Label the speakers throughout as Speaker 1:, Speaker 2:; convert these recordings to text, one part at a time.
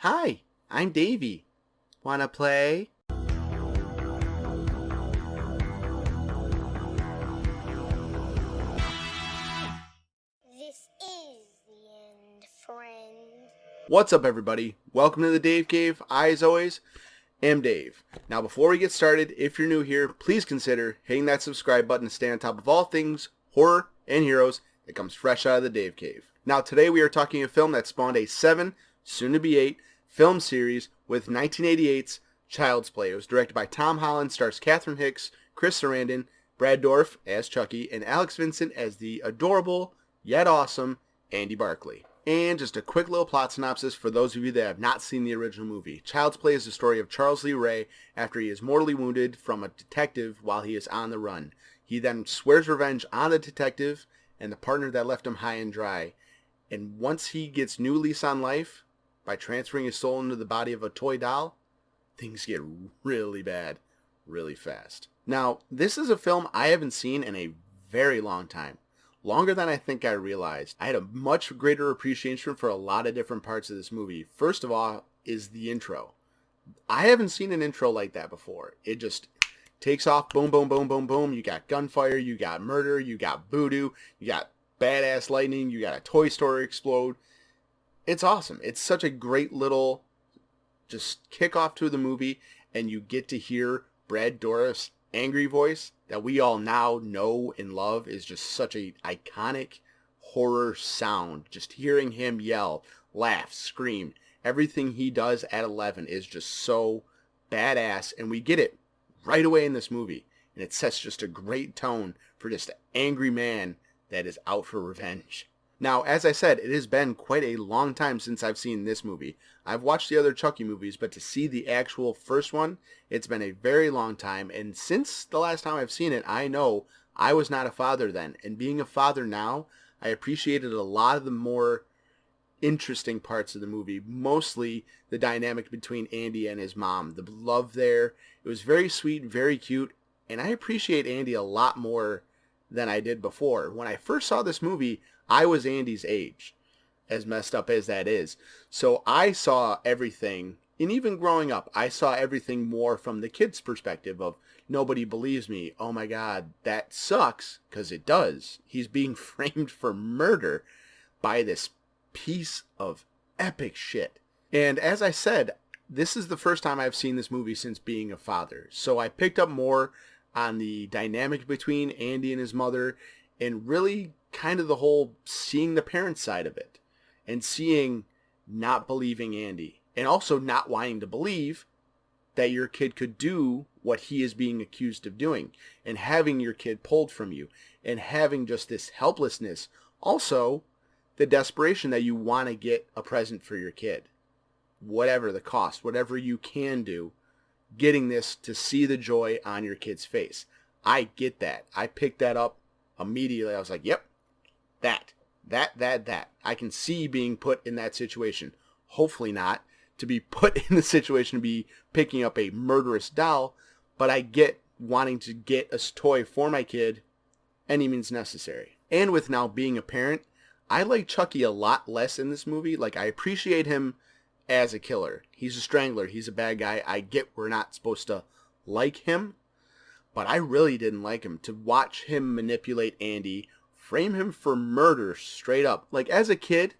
Speaker 1: Hi, I'm Davey. Wanna play?
Speaker 2: This is the end, friend.
Speaker 1: What's up, everybody? Welcome to the Dave Cave. I, as always, am Dave. Now, before we get started, if you're new here, please consider hitting that subscribe button to stay on top of all things horror and heroes that comes fresh out of the Dave Cave. Now, today we are talking a film that spawned a 7, soon to be 8, film series with 1988's Child's Play. It was directed by Tom Holland, stars Catherine Hicks, Chris Sarandon, Brad Dourif as Chucky, and Alex Vincent as the adorable, yet awesome, Andy Barclay. And just a quick little plot synopsis for those of you that have not seen the original movie. Child's Play is the story of Charles Lee Ray after he is mortally wounded from a detective while he is on the run. He then swears revenge on the detective and the partner that left him high and dry. And once he gets new lease on life, by transferring his soul into the body of a toy doll, things get really bad, really fast. Now, this is a film I haven't seen in a very long time. Longer than I think I realized. I had a much greater appreciation for a lot of different parts of this movie. First of all is the intro. I haven't seen an intro like that before. It just takes off, boom, boom, boom, boom, boom. You got gunfire, you got murder, you got voodoo, you got badass lightning, you got a toy store explode. It's awesome. It's such a great little just kick off to the movie, and you get to hear Brad Dourif's angry voice that we all now know and love is just such a iconic horror sound. Just hearing him yell, laugh, scream, everything he does at 11 is just so badass, and we get it right away in this movie. And it sets just a great tone for just an angry man that is out for revenge. Now, as I said, it has been quite a long time since I've seen this movie. I've watched the other Chucky movies, but to see the actual first one, it's been a very long time. And since the last time I've seen it, I know I was not a father then. And being a father now, I appreciated a lot of the more interesting parts of the movie. Mostly the dynamic between Andy and his mom. The love there. It was very sweet, very cute. And I appreciate Andy a lot more than I did before. When I first saw this movie, I was Andy's age, as messed up as that is. So I saw everything, and even growing up, I saw everything more from the kid's perspective of, nobody believes me. Oh my God, that sucks, because it does. He's being framed for murder by this piece of epic shit. And as I said, this is the first time I've seen this movie since being a father. So I picked up more on the dynamic between Andy and his mother, and really kind of the whole seeing the parent side of it, and seeing not believing Andy, and also not wanting to believe that your kid could do what he is being accused of doing, and having your kid pulled from you, and having just this helplessness. Also, the desperation that you want to get a present for your kid, whatever the cost, whatever you can do, getting this to see the joy on your kid's face. I get that. I picked that up immediately. I was like, yep, that. I can see being put in that situation. Hopefully not to be put in the situation to be picking up a murderous doll, but I get wanting to get a toy for my kid any means necessary. And with now being a parent, I like Chucky a lot less in this movie. Like, I appreciate him as a killer. He's a strangler. He's a bad guy. I get we're not supposed to like him, but I really didn't like him. To watch him manipulate Andy, frame him for murder straight up. Like, as a kid,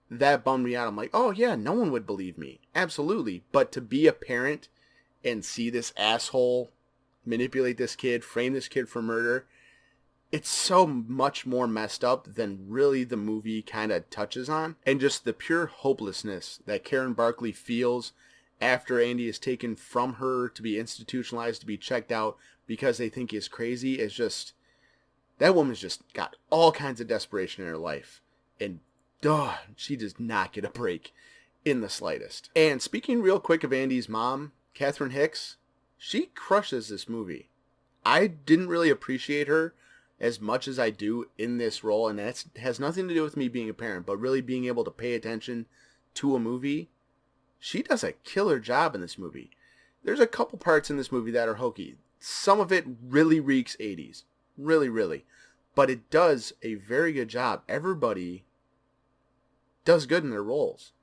Speaker 1: that bummed me out. I'm like, oh yeah, no one would believe me. Absolutely. But to be a parent and see this asshole manipulate this kid, frame this kid for murder, it's so much more messed up than really the movie kind of touches on. And just the pure hopelessness that Karen Barclay feels after Andy is taken from her to be institutionalized, to be checked out because they think he's crazy, is just, that woman's just got all kinds of desperation in her life. And she does not get a break in the slightest. And speaking real quick of Andy's mom, Catherine Hicks, she crushes this movie. I didn't really appreciate her as much as I do in this role, and that has nothing to do with me being a parent, but really being able to pay attention to a movie. She does a killer job in this movie. There's a couple parts in this movie that are hokey. Some of it really reeks 80s. Really, really. But it does a very good job. Everybody does good in their roles.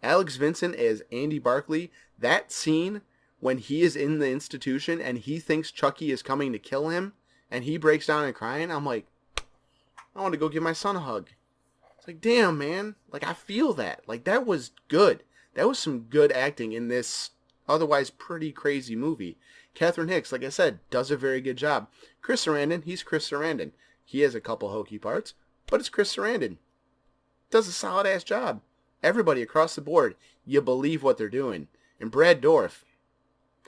Speaker 1: Alex Vincent as Andy Barkley, that scene when he is in the institution and he thinks Chucky is coming to kill him and he breaks down and crying, I'm like, I want to go give my son a hug. It's like, damn, man. Like, I feel that. Like, that was good. That was some good acting in this otherwise pretty crazy movie. Catherine Hicks, like I said, does a very good job. Chris Sarandon, he's Chris Sarandon. He has a couple hokey parts, but it's Chris Sarandon. Does a solid-ass job. Everybody across the board, you believe what they're doing. And Brad Dourif,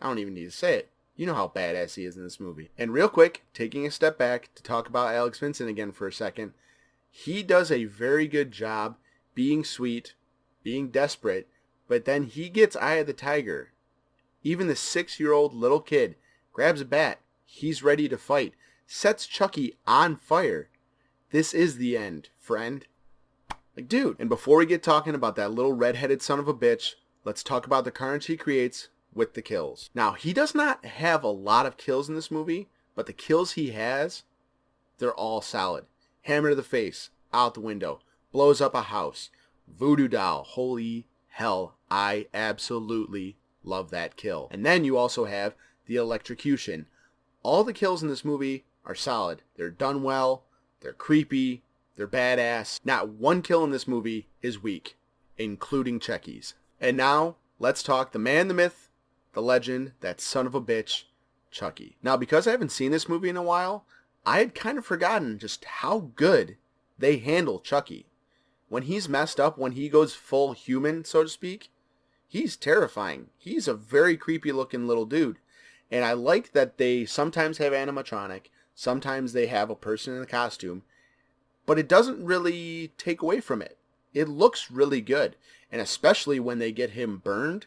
Speaker 1: I don't even need to say it. You know how badass he is in this movie. And real quick, taking a step back to talk about Alex Vincent again for a second, he does a very good job being sweet, being desperate, but then he gets Eye of the Tiger. Even the 6-year-old little kid grabs a bat. He's ready to fight. Sets Chucky on fire. This is the end, friend. Like, dude. And before we get talking about that little red-headed son of a bitch, let's talk about the carnage he creates with the kills. Now, he does not have a lot of kills in this movie, but the kills he has, they're all solid. Hammer to the face, out the window, blows up a house, voodoo doll, holy hell, I absolutely love that kill. And then you also have the electrocution. All the kills in this movie are solid. They're done well, they're creepy, they're badass. Not one kill in this movie is weak, including Chucky's. And now, let's talk the man, the myth, the legend, that son of a bitch, Chucky. Now, because I haven't seen this movie in a while, I had kind of forgotten just how good they handle Chucky. When he's messed up, when he goes full human, so to speak, he's terrifying. He's a very creepy looking little dude. And I like that they sometimes have animatronic, sometimes they have a person in a costume, but it doesn't really take away from it. It looks really good. And especially when they get him burned,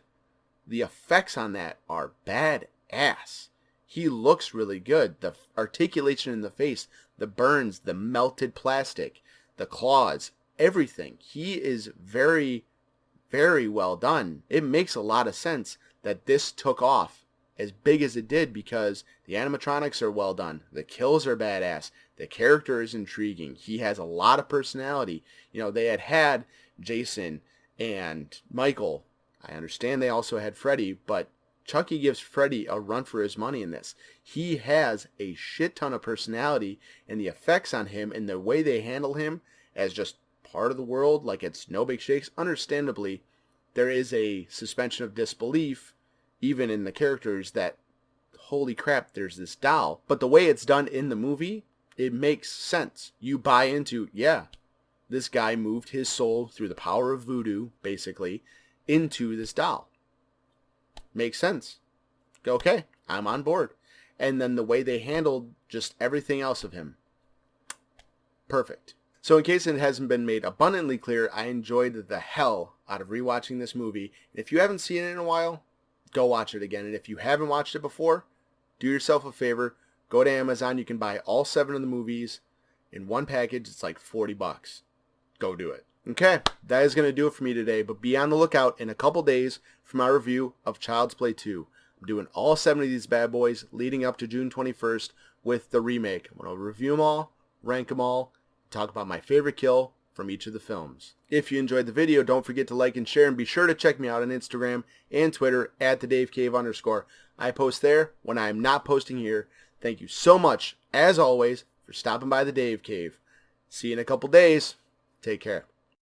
Speaker 1: the effects on that are badass. He looks really good. The articulation in the face, the burns, the melted plastic, the claws, everything. He is very, very well done. It makes a lot of sense that this took off as big as it did because the animatronics are well done. The kills are badass. The character is intriguing. He has a lot of personality. You know, they had Jason and Michael. I understand they also had Freddy, but Chucky gives Freddy a run for his money in this. He has a shit ton of personality, and the effects on him and the way they handle him as just part of the world, like it's no big shakes. Understandably, there is a suspension of disbelief, even in the characters, that, holy crap, there's this doll. But the way it's done in the movie, it makes sense. You buy into, yeah, this guy moved his soul through the power of voodoo, basically, into this doll. Makes sense. Okay, I'm on board. And then the way they handled just everything else of him. Perfect. So in case it hasn't been made abundantly clear, I enjoyed the hell out of rewatching this movie. And if you haven't seen it in a while, go watch it again. And if you haven't watched it before, do yourself a favor. Go to Amazon. You can buy all 7 of the movies in one package. It's like $40. Go do it. Okay, that is going to do it for me today, but be on the lookout in a couple days for my review of Child's Play 2. I'm doing all 7 of these bad boys leading up to June 21st with the remake. I'm going to review them all, rank them all, talk about my favorite kill from each of the films. If you enjoyed the video, don't forget to like and share, and be sure to check me out on Instagram and Twitter at @TheDaveCave_. I post there when I am not posting here. Thank you so much, as always, for stopping by the Dave Cave. See you in a couple days. Take care.